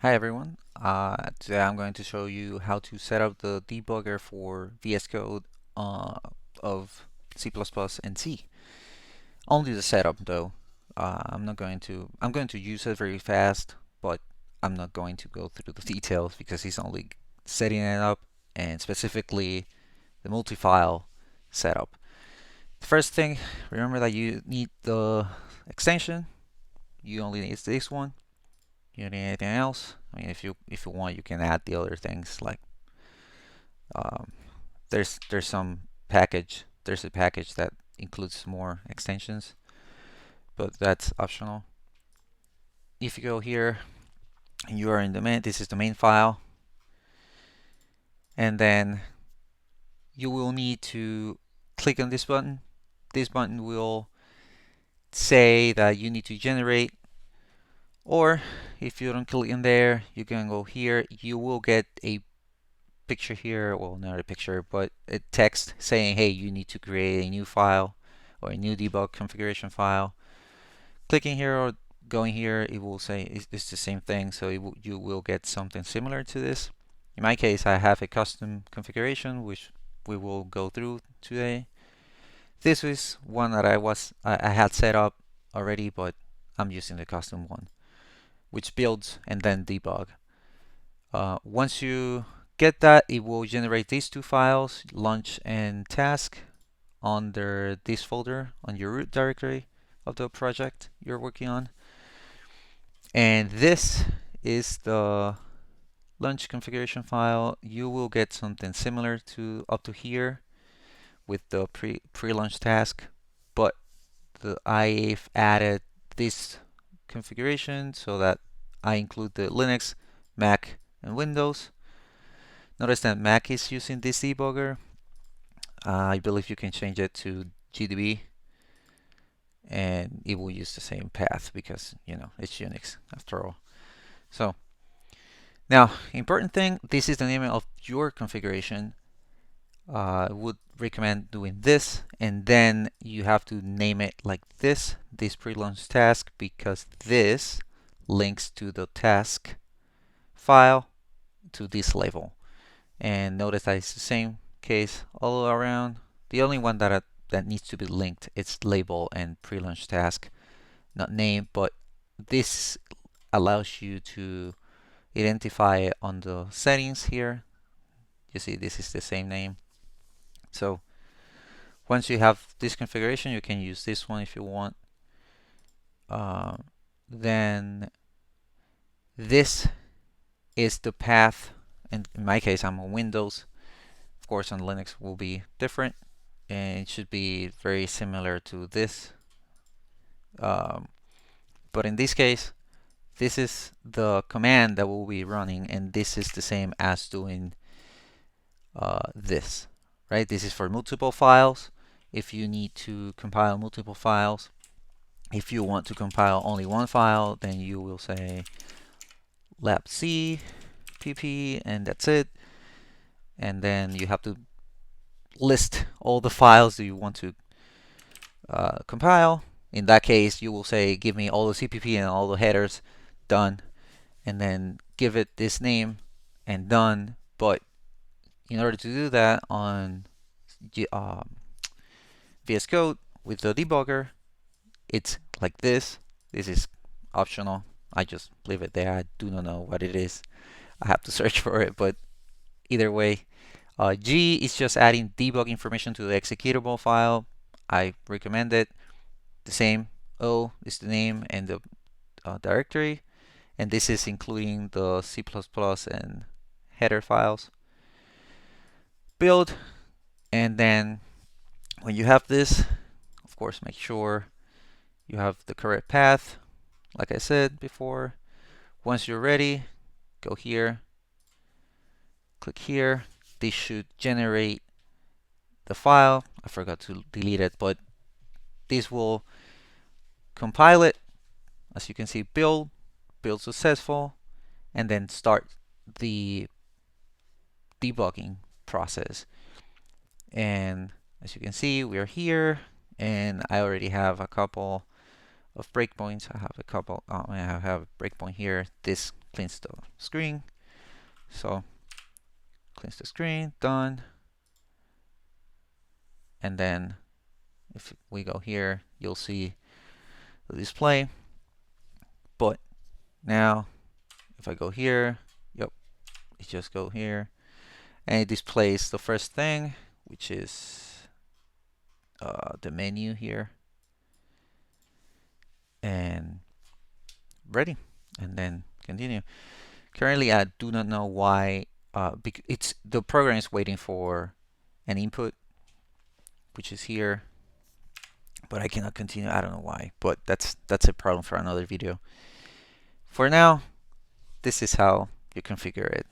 Hi everyone. Today I'm going to show you how to set up the debugger for VSCode uh, of C++ and C. Only the setup though. I'm going to use it very fast, but I'm not going to go through the details because it's only setting it up and specifically the multi-file setup. The first thing, remember that you need the extension. You only need this one. You need anything else? I mean, if you want, you can add the other things like um, there's some package. There's a package that includes more extensions, but that's optional. If you go here and you are in the main, this is the main file, and then you will need to click on this button. This button will say that you need to generate, or if you don't click in there, you can go here. You will get a picture here, well, not a picture, but a text saying, hey, you need to create a new file or a new debug configuration file. Clicking here or going here, it will say it's the same thing, so you will get something similar to this. In my case, I have a custom configuration, which we will go through today. This is one that I had set up already, but I'm using the custom one, which builds and then debug. Once you get that, it will generate these two files, launch and task, under this folder on your root directory of the project you're working on. And this is the launch configuration file. You will get something similar to up to here with the pre-launch task, but I've added this configuration so that I include the Linux, Mac, and Windows. Notice that Mac is using this debugger. I believe you can change it to GDB and it will use the same path because, you know, it's Unix after all. So now, important thing, this is the name of your configuration. I would recommend doing this, and then you have to name it like this pre-launch task, because this links to the task file to this label. And notice that it's the same case all around. The only one that needs to be linked is label and pre-launch task, not name, but this allows you to identify it on the settings here. You see this is the same name. So once you have this configuration, you can use this one if you want. Then this is the path, and in my case I'm on Windows. Of course on Linux will be different, and it should be very similar to this. But in this case, this is the command that we'll be running, and this is the same as doing this, right? This is for multiple files. If you need to compile multiple files, if you want to compile only one file, then you will say labc pp, and that's it. And then you have to list all the files that you want to compile. In that case, you will say, give me all the CPP and all the headers, done. And then give it this name and done. But in order to do that on VS Code with the debugger, it's like this. This is optional. I just leave it there. I do not know what it is. I have to search for it, but either way, G is just adding debug information to the executable file. I recommend it. The same. O is the name and the directory, and this is including the C++ and header files. Build, and then when you have this, of course, make sure you have the correct path. Like I said before, once you're ready, go here, click here. This should generate the file. I forgot to delete it, but this will compile it. As you can see, build successful, and then start the debugging process. And as you can see, we are here, and I already have a couple of breakpoints. I have a breakpoint here. This cleans the screen. So cleans the screen, done. And then if we go here, you'll see the display. But now if I go here, yep, it just go here and it displays the first thing, which is the menu here, and ready, and then continue. Currently, I do not know why. It's the program is waiting for an input, which is here, but I cannot continue. I don't know why, but that's a problem for another video. For now, this is how you configure it.